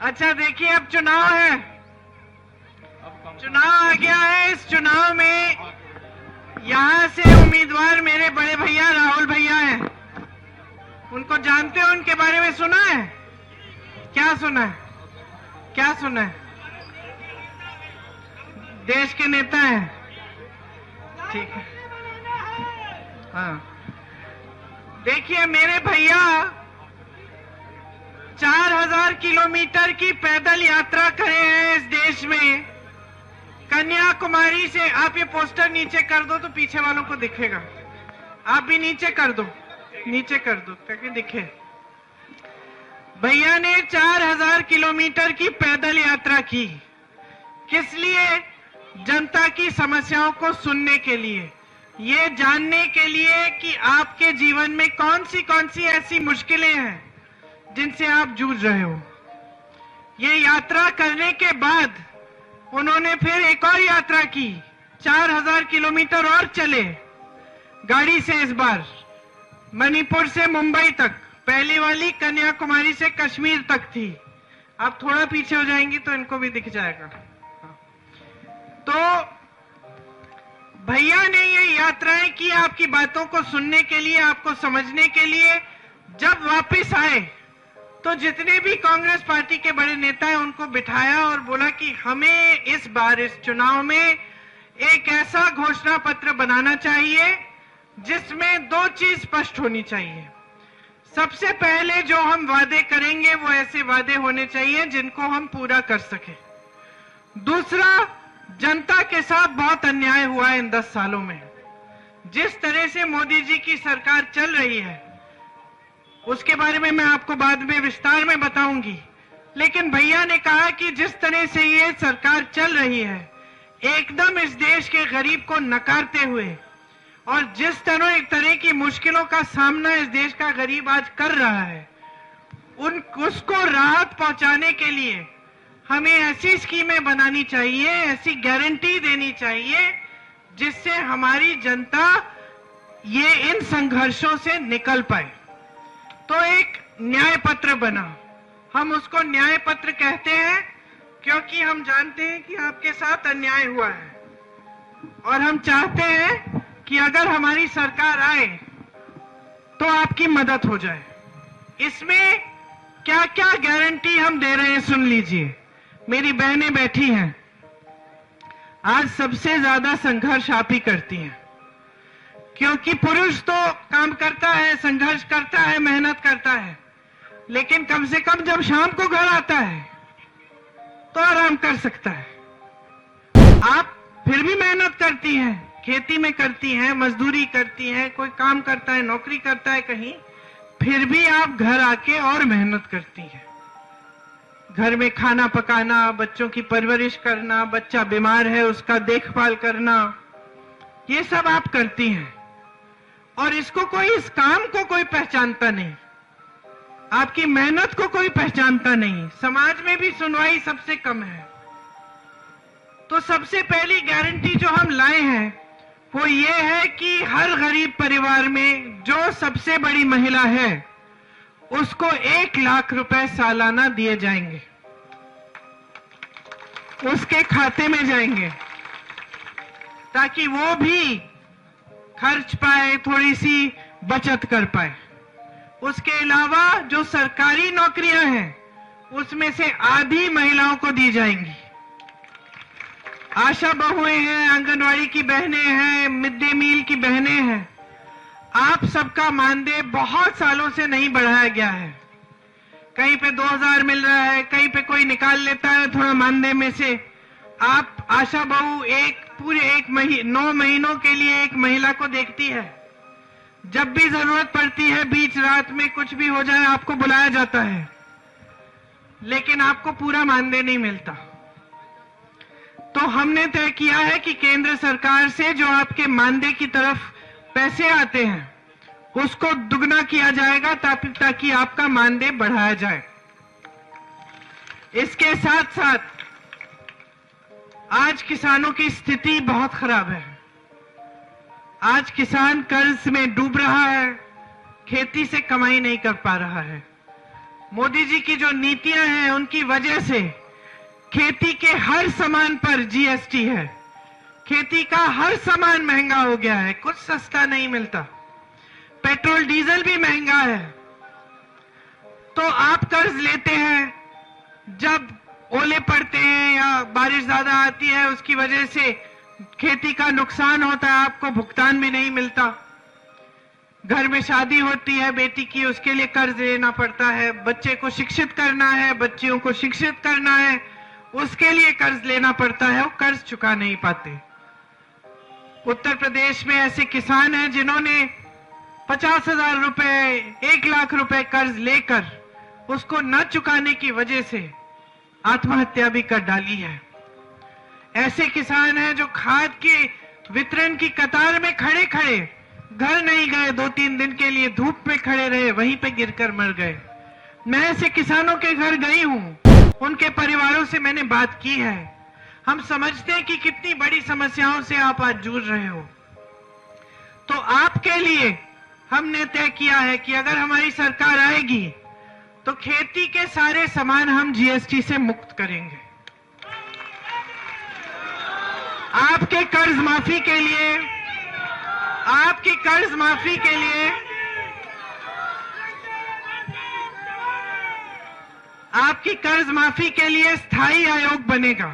अच्छा देखिए, अब चुनाव है, चुनाव आ गया है। इस चुनाव में यहाँ से उम्मीदवार मेरे बड़े भैया राहुल भैया हैं। उनको जानते हो? उनके बारे में सुना है? क्या सुना है? क्या सुना है? देश के नेता हैं, ठीक है। हाँ, देखिए मेरे भैया 4000 किलोमीटर की पैदल यात्रा करे हैं इस देश में, कन्याकुमारी से। आप ये पोस्टर नीचे कर दो तो पीछे वालों को दिखेगा। आप भी नीचे कर दो, नीचे कर दो ताकि दिखे। भैया ने 4000 किलोमीटर की पैदल यात्रा की। किस लिए? जनता की समस्याओं को सुनने के लिए, ये जानने के लिए कि आपके जीवन में कौन सी ऐसी मुश्किलें हैं जिनसे आप जूझ रहे हो। ये यात्रा करने के बाद उन्होंने फिर एक और यात्रा की, 4000 किलोमीटर और चले गाड़ी से। इस बार मणिपुर से मुंबई तक, पहली वाली कन्याकुमारी से कश्मीर तक थी। आप थोड़ा पीछे हो जाएंगी तो इनको भी दिख जाएगा। तो भैया ने ये यात्राएं की आपकी बातों को सुनने के लिए, आपको समझने के लिए। जब वापस आए तो जितने भी कांग्रेस पार्टी के बड़े नेता हैं उनको बिठाया और बोला कि हमें इस बार इस चुनाव में एक ऐसा घोषणा पत्र बनाना चाहिए जिसमें दो चीज स्पष्ट होनी चाहिए। सबसे पहले जो हम वादे करेंगे वो ऐसे वादे होने चाहिए जिनको हम पूरा कर सके। दूसरा, जनता के साथ बहुत अन्याय हुआ है इन 10 सालों में। जिस तरह से मोदी जी की सरकार चल रही है उसके बारे में मैं आपको बाद में विस्तार में बताऊंगी, लेकिन भैया ने कहा कि जिस तरह से ये सरकार चल रही है, एकदम इस देश के गरीब को नकारते हुए, और जिस तरह की मुश्किलों का सामना इस देश का गरीब आज कर रहा है, उसको राहत पहुंचाने के लिए हमें ऐसी स्कीमें बनानी चाहिए, ऐसी गारंटी देनी चाहिए जिससे हमारी जनता ये इन संघर्षों से निकल पाए। तो एक न्याय पत्र बना। हम उसको न्याय पत्र कहते हैं क्योंकि हम जानते हैं कि आपके साथ अन्याय हुआ है और हम चाहते हैं कि अगर हमारी सरकार आए तो आपकी मदद हो जाए। इसमें क्या क्या गारंटी हम दे रहे हैं सुन लीजिए। मेरी बहनें बैठी हैं, आज सबसे ज्यादा संघर्ष आप ही करती हैं, क्योंकि पुरुष तो काम करता है, संघर्ष करता है, मेहनत करता है, लेकिन कम से कम जब शाम को घर आता है तो आराम कर सकता है। आप फिर भी मेहनत करती हैं, खेती में करती हैं, मजदूरी करती हैं, कोई काम करता है, नौकरी करता है कहीं, फिर भी आप घर आके और मेहनत करती हैं। घर में खाना पकाना, बच्चों की परवरिश करना, बच्चा बीमार है उसका देखभाल करना, ये सब आप करती हैं। और इसको कोई, इस काम को कोई पहचानता नहीं, आपकी मेहनत को कोई पहचानता नहीं। समाज में भी सुनवाई सबसे कम है। तो सबसे पहली गारंटी जो हम लाए हैं वो ये है कि हर गरीब परिवार में जो सबसे बड़ी महिला है उसको 1 लाख रुपए सालाना दिए जाएंगे, उसके खाते में जाएंगे, ताकि वो भी खर्च पाए, थोड़ी सी बचत कर पाए। उसके अलावा जो सरकारी नौकरियां हैं उसमें से आधी महिलाओं को दी जाएंगी। आशा बहुएं हैं, आंगनवाड़ी की बहनें हैं, मिड डे मील की बहनें हैं। आप सबका मानदेय बहुत सालों से नहीं बढ़ाया गया है। कहीं पे 2000 मिल रहा है, कहीं पे कोई निकाल लेता है थोड़ा मानदेय में से। आप आशा बहु पूरे 9 महीनों के लिए एक महिला को देखती है। जब भी जरूरत पड़ती है, बीच रात में कुछ भी हो जाए, आपको बुलाया जाता है, लेकिन आपको पूरा मानदेय नहीं मिलता। तो हमने तय किया है कि केंद्र सरकार से जो आपके मानदेय की तरफ पैसे आते हैं उसको दुगना किया जाएगा ताकि आपका मानदेय बढ़ाया जाए। इसके साथ साथ आज किसानों की स्थिति बहुत खराब है। आज किसान कर्ज में डूब रहा है, खेती से कमाई नहीं कर पा रहा है। मोदी जी की जो नीतियां हैं उनकी वजह से खेती के हर सामान पर जीएसटी है। खेती का हर सामान महंगा हो गया है, कुछ सस्ता नहीं मिलता। पेट्रोल डीजल भी महंगा है। तो आप कर्ज लेते हैं, जब ओले पड़ते हैं या बारिश ज्यादा आती है उसकी वजह से खेती का नुकसान होता है, आपको भुगतान भी नहीं मिलता। घर में शादी होती है बेटी की, उसके लिए कर्ज लेना पड़ता है। बच्चे को शिक्षित करना है, बच्चियों को शिक्षित करना है, उसके लिए कर्ज लेना पड़ता है, वो कर्ज चुका नहीं पाते। उत्तर प्रदेश में ऐसे किसान हैं जिन्होंने 50,000 रुपए, 1 लाख रुपए कर्ज लेकर उसको न चुकाने की वजह से आत्महत्या भी कर डाली है। ऐसे किसान हैं जो खाद के वितरण की कतार में खड़े खड़े घर नहीं गए, 2-3 दिन के लिए धूप में खड़े रहे, वहीं पे गिरकर मर गए। मैं ऐसे किसानों के घर गई हूं, उनके परिवारों से मैंने बात की है। हम समझते हैं कि कितनी बड़ी समस्याओं से आप आज जूझ रहे हो। तो आपके लिए हमने तय किया है कि अगर हमारी सरकार आएगी तो खेती के सारे सामान हम जीएसटी से मुक्त करेंगे। आपके कर्ज माफी के लिए, आपकी कर्ज माफी के लिए, आपकी कर्ज माफी के लिए स्थायी आयोग बनेगा,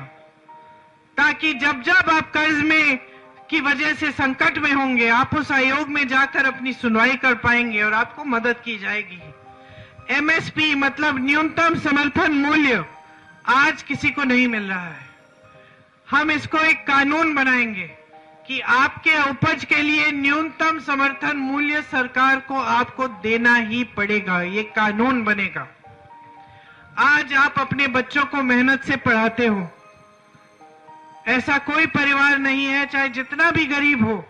ताकि जब जब आप कर्ज में की वजह से संकट में होंगे आप उस आयोग में जाकर अपनी सुनवाई कर पाएंगे और आपको मदद की जाएगी। एमएसपी मतलब न्यूनतम समर्थन मूल्य आज किसी को नहीं मिल रहा है। हम इसको एक कानून बनाएंगे कि आपके उपज के लिए न्यूनतम समर्थन मूल्य सरकार को आपको देना ही पड़ेगा। ये कानून बनेगा। आज आप अपने बच्चों को मेहनत से पढ़ाते हो, ऐसा कोई परिवार नहीं है चाहे जितना भी गरीब हो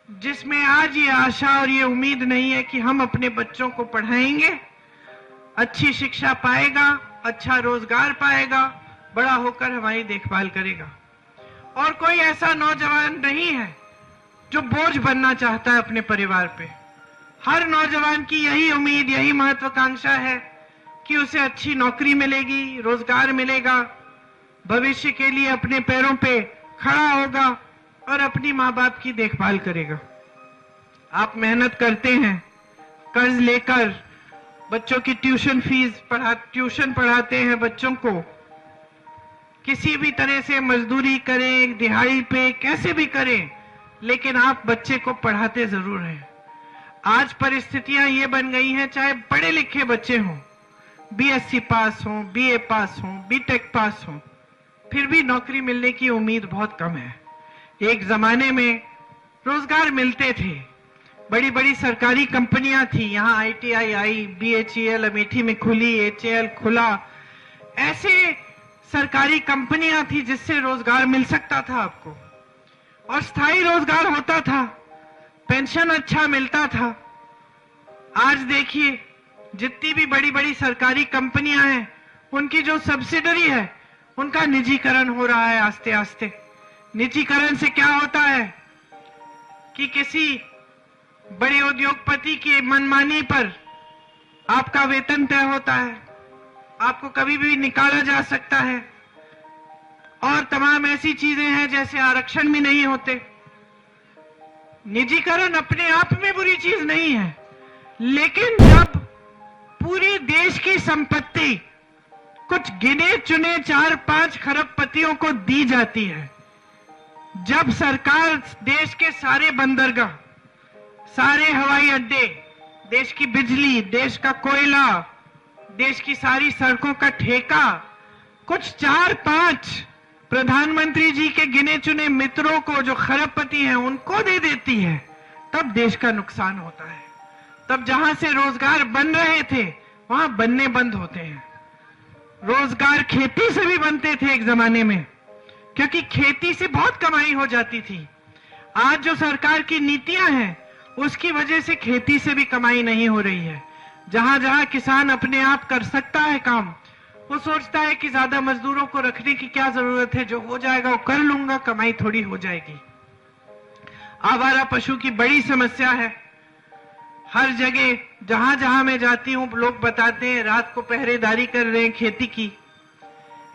जिसमें आज ये आशा और ये उम्मीद नहीं है कि हम अपने बच्चों को पढ़ाएंगे, अच्छी शिक्षा पाएगा, अच्छा रोजगार पाएगा, बड़ा होकर हमारी देखभाल करेगा। और कोई ऐसा नौजवान नहीं है जो बोझ बनना चाहता है अपने परिवार पे। हर नौजवान की यही उम्मीद, यही महत्वाकांक्षा है कि उसे अच्छी नौकरी मिलेगी, रोजगार मिलेगा, भविष्य के लिए अपने पैरों पे खड़ा होगा और अपनी माँ बाप की देखभाल करेगा। आप मेहनत करते हैं, कर्ज लेकर बच्चों की ट्यूशन पढ़ाते हैं बच्चों को, किसी भी तरह से मजदूरी करें, दिहाड़ी पे कैसे भी करें, लेकिन आप बच्चे को पढ़ाते जरूर हैं। आज परिस्थितियां ये बन गई हैं, चाहे पढ़े लिखे बच्चे हों, बीएससी पास हों, बीए पास हों, बीटेक पास हों, फिर भी नौकरी मिलने की उम्मीद बहुत कम है। एक जमाने में रोजगार मिलते थे, बड़ी बड़ी सरकारी कंपनियां थी, यहाँ आईटीआई आई, बीएचईएल अमेठी में खुली, एचएएल खुला, ऐसे सरकारी कंपनियां थी जिससे रोजगार मिल सकता था आपको और स्थायी रोजगार होता था, पेंशन अच्छा मिलता था। आज देखिए जितनी भी बड़ी बड़ी सरकारी कंपनियां हैं उनकी जो सब्सिडरी है उनका निजीकरण हो रहा है आस्ते आस्ते। निजीकरण से क्या होता है कि किसी बड़े उद्योगपति की मनमानी पर आपका वेतन तय होता है, आपको कभी भी निकाला जा सकता है और तमाम ऐसी चीजें हैं जैसे आरक्षण भी नहीं होते। निजीकरण अपने आप में बुरी चीज नहीं है, लेकिन जब पूरे देश की संपत्ति कुछ गिने चुने 4-5 खरबपतियों को दी जाती है, जब सरकार देश के सारे बंदरगाह, सारे हवाई अड्डे, देश की बिजली, देश का कोयला, देश की सारी सड़कों का ठेका कुछ 4-5 प्रधानमंत्री जी के गिने चुने मित्रों को जो खरबपति हैं उनको दे देती है, तब देश का नुकसान होता है। तब जहां से रोजगार बन रहे थे वहां बनने बंद होते हैं। रोजगार खेती से भी बनते थे एक जमाने में, क्योंकि खेती से बहुत कमाई हो जाती थी। आज जो सरकार की नीतियां हैं उसकी वजह से खेती से भी कमाई नहीं हो रही है। जहां जहां किसान अपने आप कर सकता है काम, वो सोचता है कि ज्यादा मजदूरों को रखने की क्या जरूरत है, जो हो जाएगा वो कर लूंगा, कमाई थोड़ी हो जाएगी। आवारा पशु की बड़ी समस्या है, हर जगह जहां जहां मैं जाती हूं लोग बताते हैं रात को पहरेदारी कर रहे हैं खेती की।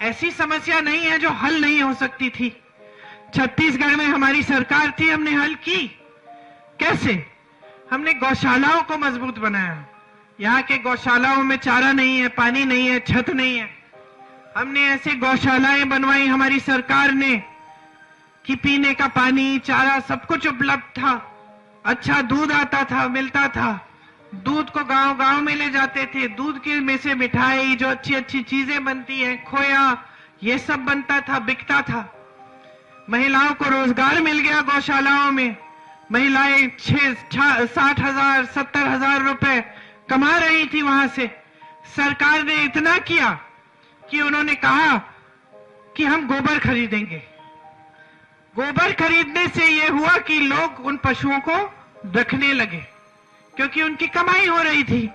ऐसी समस्या नहीं है जो हल नहीं हो सकती थी। छत्तीसगढ़ में हमारी सरकार थी, हमने हल की। कैसे? हमने गौशालाओं को मजबूत बनाया। यहाँ के गौशालाओं में चारा नहीं है, पानी नहीं है, छत नहीं है। हमने ऐसे गौशालाएं बनवाई हमारी सरकार ने कि पीने का पानी, चारा सब कुछ उपलब्ध था। अच्छा दूध आता था, मिलता था। दूध को गांव गांव में ले जाते थे। दूध के में से मिठाई, जो अच्छी अच्छी चीजें बनती हैं, खोया, ये सब बनता था, बिकता था। महिलाओं को रोजगार मिल गया गौशालाओं में। महिलाएं 60,000 70,000 रुपए कमा रही थी वहां से। सरकार ने इतना किया कि उन्होंने कहा कि हम गोबर खरीदेंगे। गोबर खरीदने से यह हुआ कि लोग उन पशुओं को रखने लगे, क्योंकि उनकी कमाई हो रही थी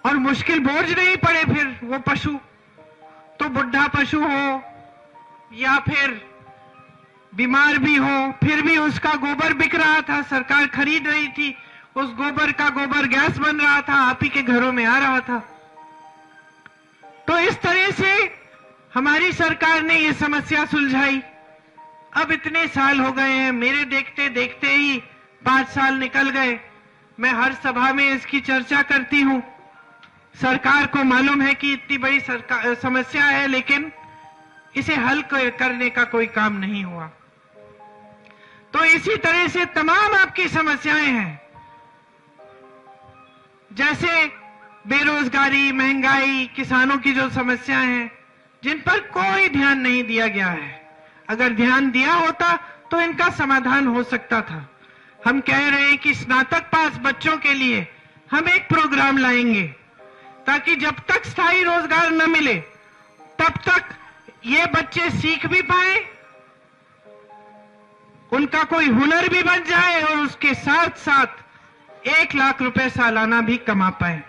और मुश्किल बोझ नहीं पड़े फिर वो पशु। तो बुढ़ा पशु हो या फिर बीमार भी हो, फिर भी उसका गोबर बिक रहा था, सरकार खरीद रही थी। उस गोबर का गोबर गैस बन रहा था, आप ही के घरों में आ रहा था। तो इस तरह से हमारी सरकार ने ये समस्या सुलझाई। अब इतने साल हो गए हैं, मेरे देखते देखते ही 5 साल निकल गए। मैं हर सभा में इसकी चर्चा करती हूं। सरकार को मालूम है कि इतनी बड़ी समस्या है, लेकिन इसे हल करने का कोई काम नहीं हुआ। तो इसी तरह से तमाम आपकी समस्याएं हैं, जैसे बेरोजगारी, महंगाई, किसानों की जो समस्याएं हैं, जिन पर कोई ध्यान नहीं दिया गया है। अगर ध्यान दिया होता तो इनका समाधान हो सकता था। हम कह रहे हैं कि स्नातक पास बच्चों के लिए हम एक प्रोग्राम लाएंगे, ताकि जब तक स्थायी रोजगार न मिले तब तक ये बच्चे सीख भी पाए, उनका कोई हुनर भी बन जाए और उसके साथ साथ 1 लाख रुपए सालाना भी कमा पाए।